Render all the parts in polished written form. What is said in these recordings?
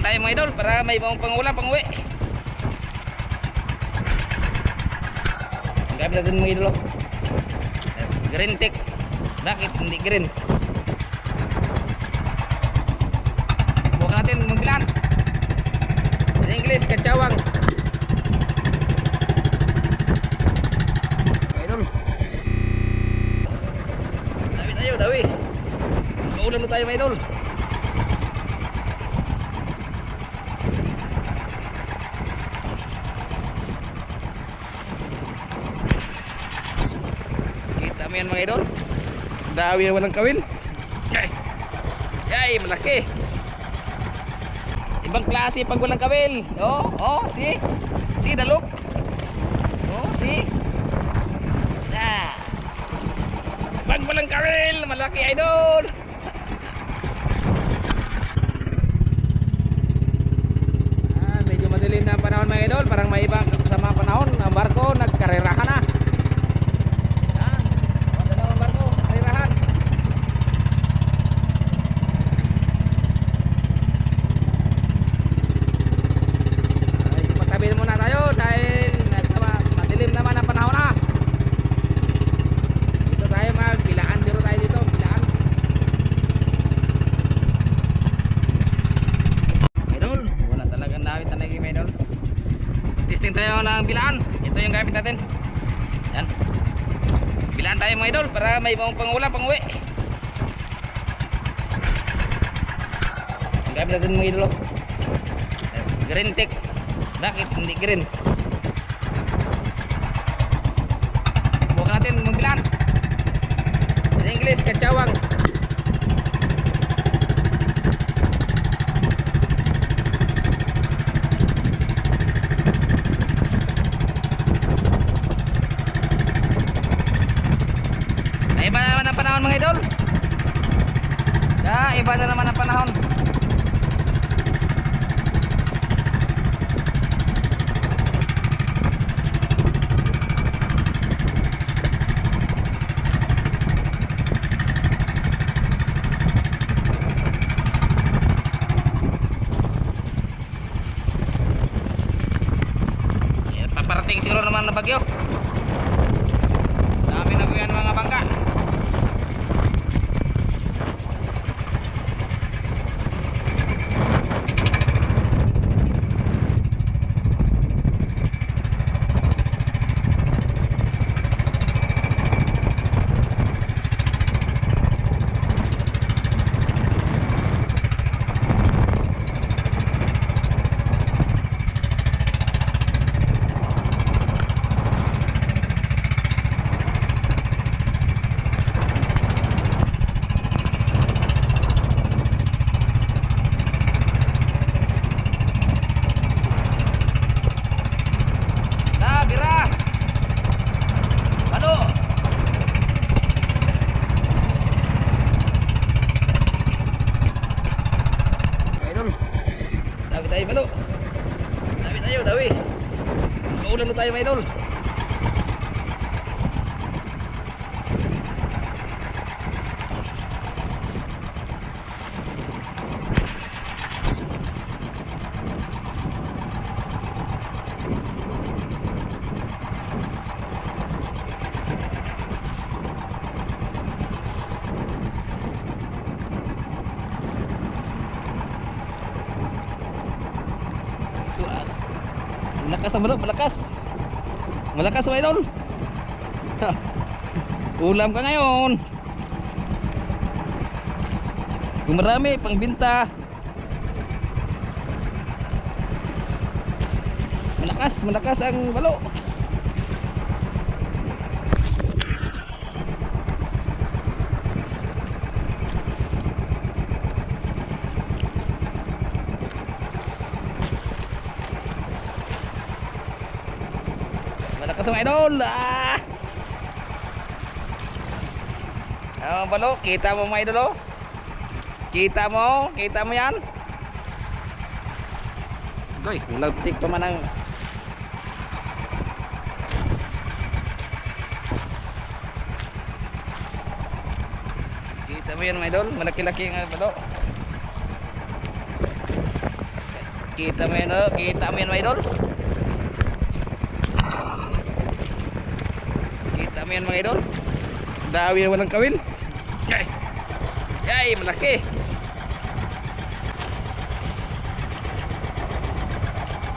tayo mga idol para may pangulam pang-uwi. Ang gamit natin mga idol, oh. Green Tex. Bakit hindi green? Bukan natin magbilan. In English, kacawang. Mga idol, dawi tayo, dawi. Maulan na tayo mga idol. Kita mo yan mga idol, dawi na walang kawil. Ay, malaki. Ibang klase pag walang kawil. Oh, see the look. Oh, see. Nah, pag walang kawil, malaki idol. Medyo madilim na ang panahon mga idol. Parang may iba sa mga panahon. Ang barko nagkarerahan na. Dalawang barko, karerahan. Ay, magtabi muna tayo dahil madilim naman ang panahon na. Dito tayo magbilaan. Dito tayo dito, bilaan. Idol, wala talagang dawit na naging idol. Testing tayo ng bilaan. Ito yung gamit natin. Yan. Bilaan tayo mga idol para may pangulam pang-uwi. Ang gamit natin mga idol, oh. Green Tex. Bakit hindi green? Bukan natin magbilaan. In English, kacawang. Iba na naman ang panahon mga idol. Iba na naman ang panahon. Paparating siguro naman na bagyo. Dami na yan mga bangka. Dawi tayo balo. Dawi tayo, dawi. Maulan na tayo mga idol. Malakas ang balo, malakas. Malakas mga idol. Ulam ka ngayon. Kung marami, pangbinta. Malakas ang balo. Malakas mga idol. Balo, kita mo mga idol, oh. Kita mo yan. Goy, lagtik pa man ang kita mo yan mga idol, malaki-laki ang balo. Kita mo yan, oh. Kita mo yan, mga idol. Kita mo yan, mga idol. Dawi na walang kawil. Yay! Yay, malaki.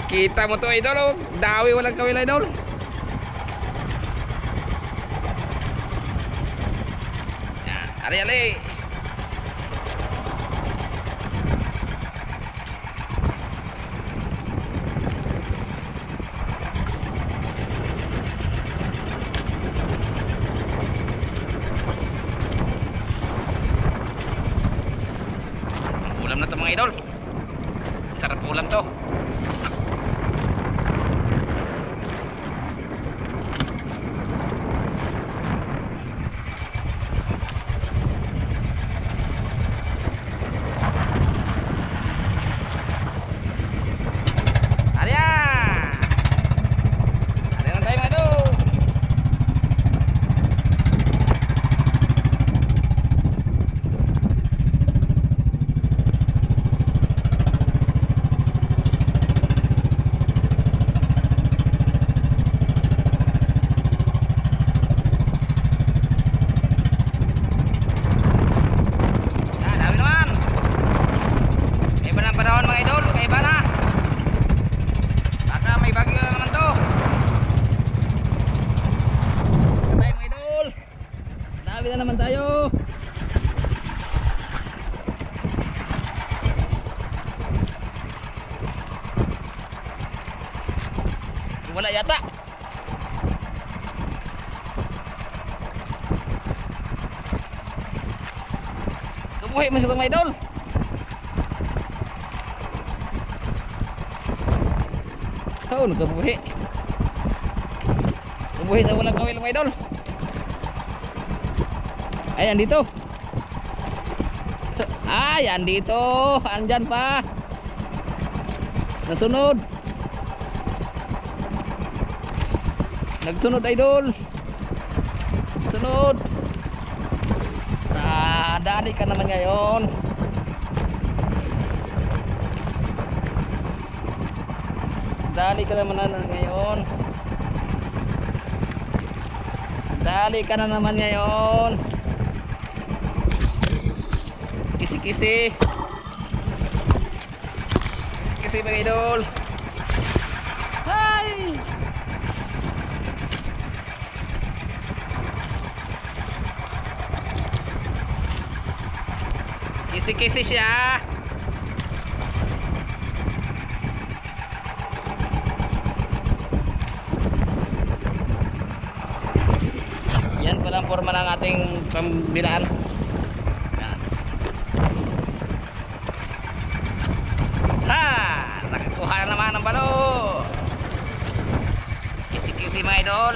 Kita mo to, idol, oh. Dawi walang kawil, idol. Yan, ali-ali. Ulam na to, mga idol. Sarap ulam to. Na naman tayo. Wala yata. Tubuhi masuk mga idol. Oh, nakabuhi. Tubuhi sa walang kawil mga idol. Ay, andito. Ay, andito. Andyan pa. Nasunod. Nagsunod, idol. Sunod. Dali ka naman ngayon. Dali ka naman ngayon. Dali ka na naman ngayon. Kisi-kisi. Kisi-kisi mga idol. Hai. Kisi-kisi siya. Yan pala ang forma ng ating pambilaan. Nakakuha na naman ng balo. Kisi-kisi mga idol.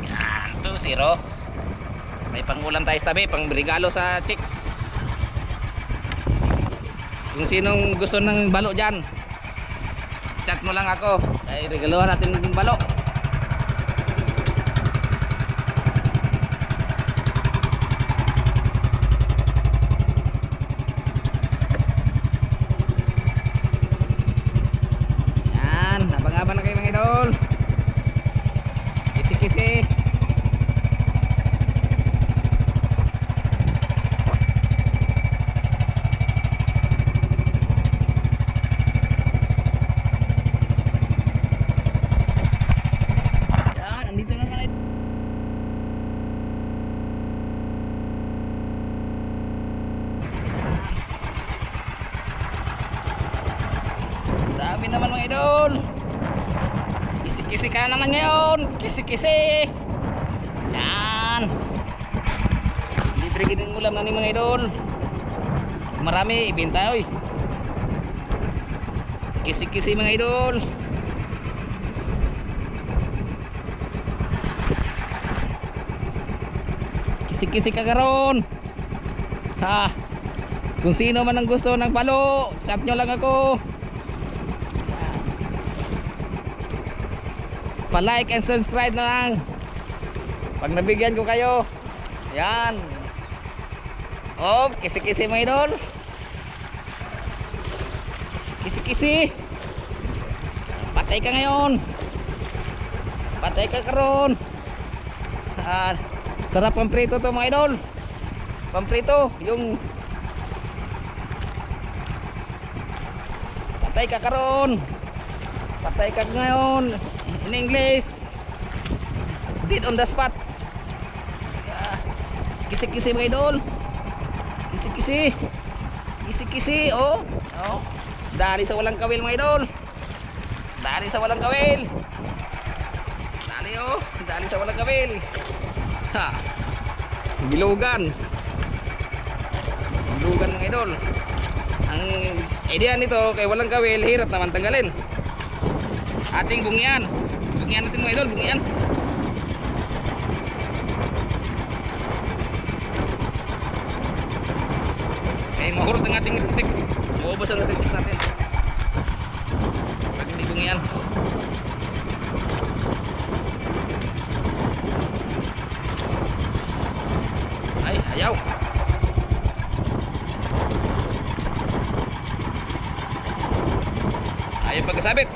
Yan, 2-0. May pangulam tayo sa tabi, pang regalo sa chicks. Kung sinong gusto ng balo dyan, chat mo lang ako, ay regaluhan natin ng balo. Kisi-kisi. Yan, andito naman ito. Dami naman mga idol. Kisi-kisi ka naman ngayon. Kisi-kisi. Yan. Libre ginin ulam na ni mga idol. Marami ibenta oy. Kisi-kisi mga idol. Kisi-kisi ka karon. Ha. Kung sino man ang gusto ng balo, chat nyo lang ako. Pa-like and subscribe na lang. Pag nabigyan ko kayo, yan, Oh, kisi-kisi mga idol. Kisi-kisi. Patay ka ngayon. Patay ka karon. Sarap pamprito to mga idol. Pamprito, yung patay ka karon. Patay ka ngayon. In English, dead on the spot. Kisi-kisi mga idol. Kisi-kisi. Kisi-kisi, oh. Oh. Dali sa walang kawil mga idol. Dali sa walang kawil. Dali oh. Dali sa walang kawil. Ha. Bilugan. Bilugan mga idol. Ang idea nito kay walang kawil, hirap naman tanggalin. Ating bungian. Bungian natin mga idol, bungian. Kaya mahurot ang ating reflex. Maubos ang reflex natin pag hindi bungian. Ay, ayaw. Ayaw pagkasabit.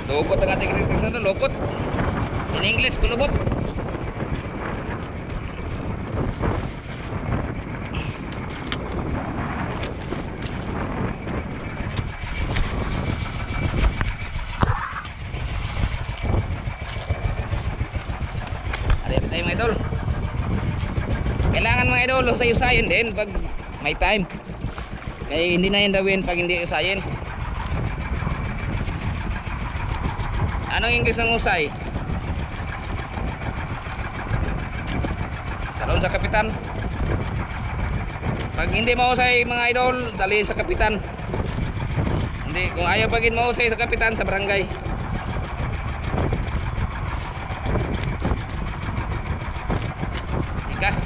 Lukot ang ating reflex na ito, lukot. In English, kulubot. Aray tayo mga idol. Kailangan mga idol, usay-usayin din pag may time. Kaya hindi na yan gawin pag hindi usayin. Anong English ng usay? Talon sa kapitan. Pag hindi mausay mga idol, dalhin sa kapitan. Hindi, kung ayaw pagin mausay sa kapitan, sa barangay. Ikas.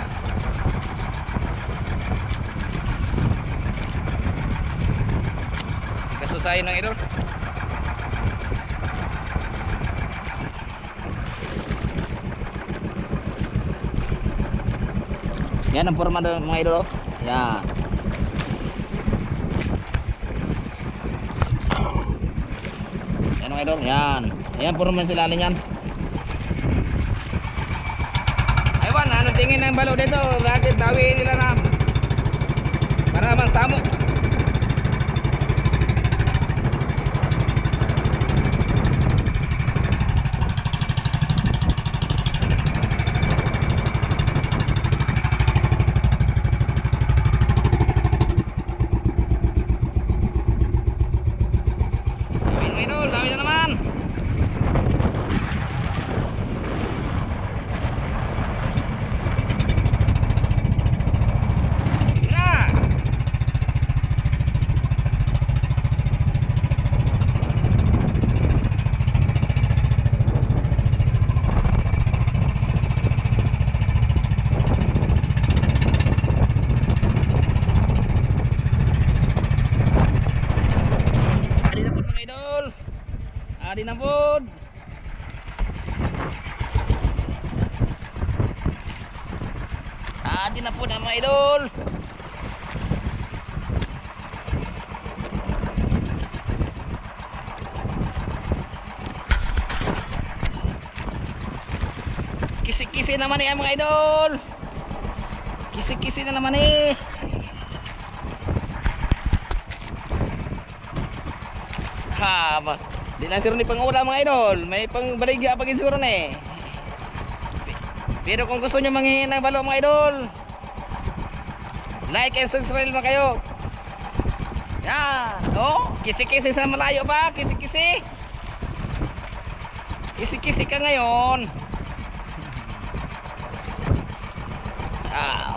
Ikas usayin ng idol. Yan ang forma ng mga idol. Yan. Yan mga idol. Yan. Yan forma sila yan. Aywan, ano tingin ng balo dito? Bakit dawi nila na para naman samo. Adi na pod. Adi na pod mga idol. Kisi-kisi naman eh mga idol. Kisi-kisi na naman eh. Ha, di lang siguro ni pang-ula mga idol. May pang-baligya pag siguro na eh. Pero kung gusto nyo manghihin ng balo mga idol, like and subscribe na kayo. Yan. Oh, kisi-kisi sa malayo pa. Kisi-kisi. Kisi-kisi ka ngayon.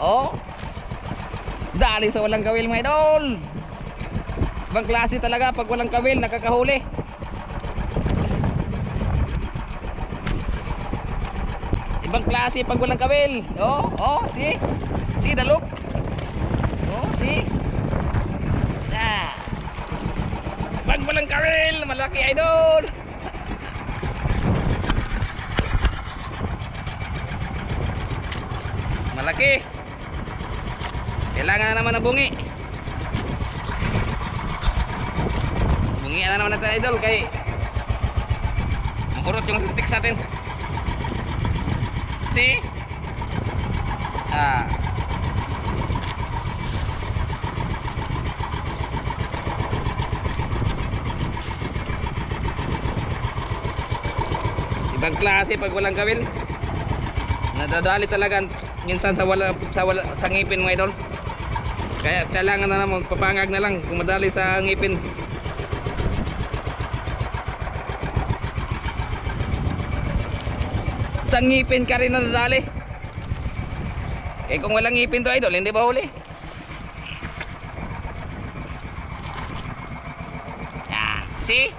Oh. Dali sa walang kawil mga idol. Ibang klase talaga pag walang kawil, nakakahuli. Ibang klase pag walang kawil. Oh, oh, see? See the look? Oh, see? Ah. Pag walang kawil, malaki idol. Malaki. Kailangan na naman ng bungi. Bungi na naman natin idol kay mahurot yung lintiks natin. See? Ah. Ibang klase pag walang kawil. Nadadali talaga minsan sa ngipin mga idol. Kaya kailangan na naman papangag na lang kung madali sa ngipin. Sa ngipin ka rin nadadali. Kaya kung walang ngipin to idol, hindi ba huli? Yan, see?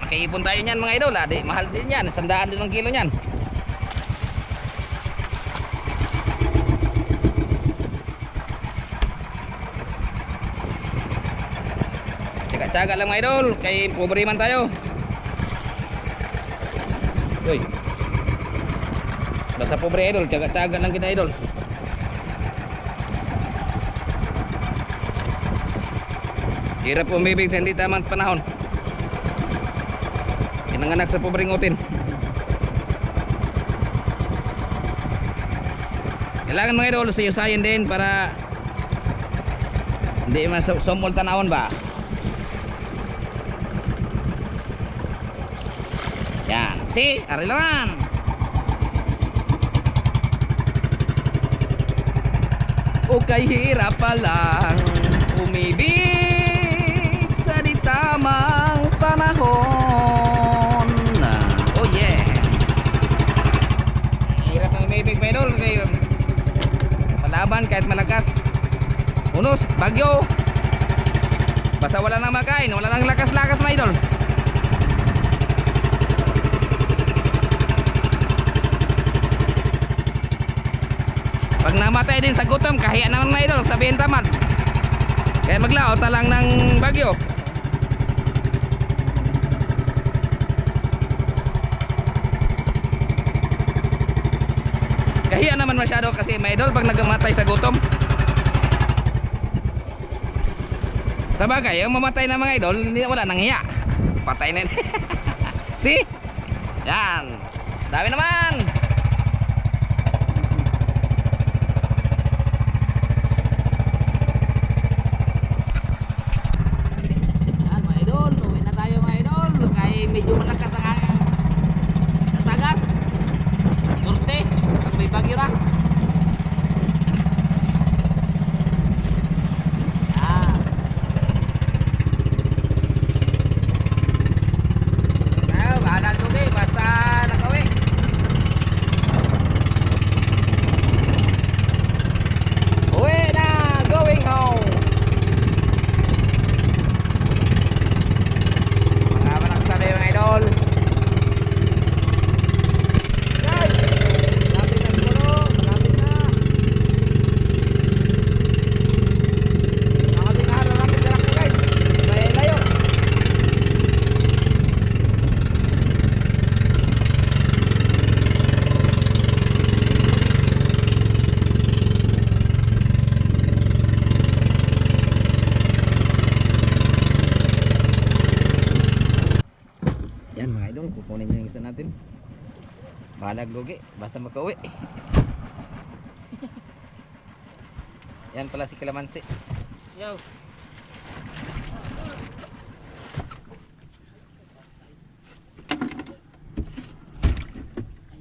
Makiipon tayo niyan mga idol, di mahal din yan, 100 din ang kilo niyan. Tsaga-tsaga lang mga idol, kay pobre man tayo. Uy. Basta pobre idol, tsaga-tsaga lang kita idol. Hirap umibig sa hindi tamang panahon. Pinanganak sa pobreng utin. Kailangan mga idol sayo-sayin din para hindi masumol tanahon ba. Yan, see? Ari naman. O kay hirap pa lang umibig sa di tamang panahon. Oh yeah. Hirap ng umibig mga idol. Palaban kahit malakas. Unos, bagyo. Basta wala nang makain, wala nang lakas-lakas mga idol. Pag namatay din sa gutom, kahiya naman mga idol, sabihin tamad. Kaya maglaot na lang ng bagyo. Kahiya naman masyado kasi mga idol pag nagamatay sa gutom. Tabagay, yung mamatay na mga idol, wala nang hiya. Patay na. See? Yan. Dami naman. Medyo malakas ang nasagas norte pag may bagyo na. Bahala tuloy basta nakawi. Uwi na, going home. Idol. Guys, malapit na siguro, malapit na. Malapit na guys. May layo. Yan mga idol, kukunin niyo yung isda natin. Balag lugi, basta makauwi. Yan pala si Kalamansi. Yo.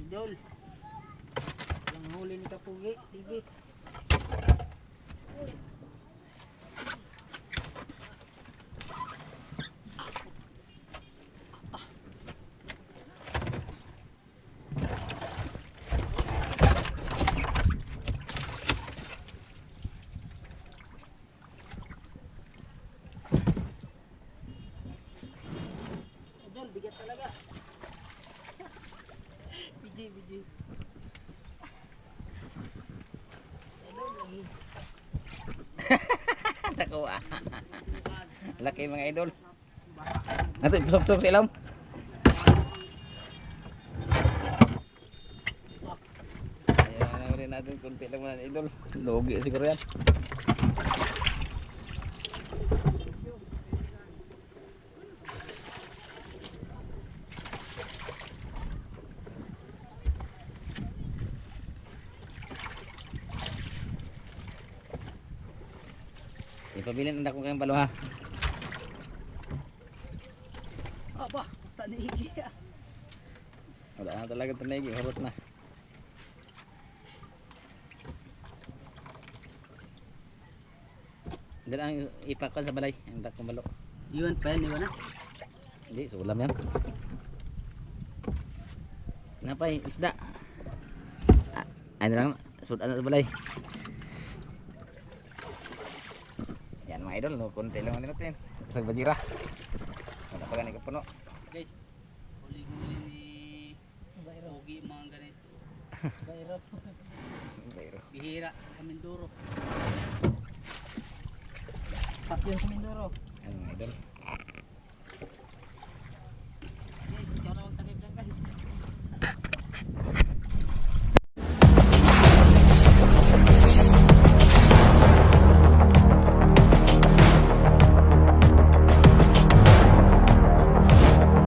Idol. Yung huli ni Kapugi, TV. Bigat talaga. Biji. Laki mga idol. Nato, pasok-pasok sa ilaw. Ayan, ulit natin. Kunti lang mga idol. Logi siguro yan. Ipabilin ang dakong kayong balo ha. Aba, tanigi ya. Wala na talaga tanigi, hurot na. Diyan ang ipakon sa balay, ang dakong balo. Iwan pa yan, iwan na. Hindi, sulam yan. Napay, isda. Ay na lang, sudan na sa balay. Yan mga idol, no, konti lang natin. Isang bajira. Wala pa ganit puno. Guys, huli-huli ni Pogi mga ganito. Bayro. Bayro. Bihira sa Mindoro. Pat yun sa Mindoro. Yan mga idol.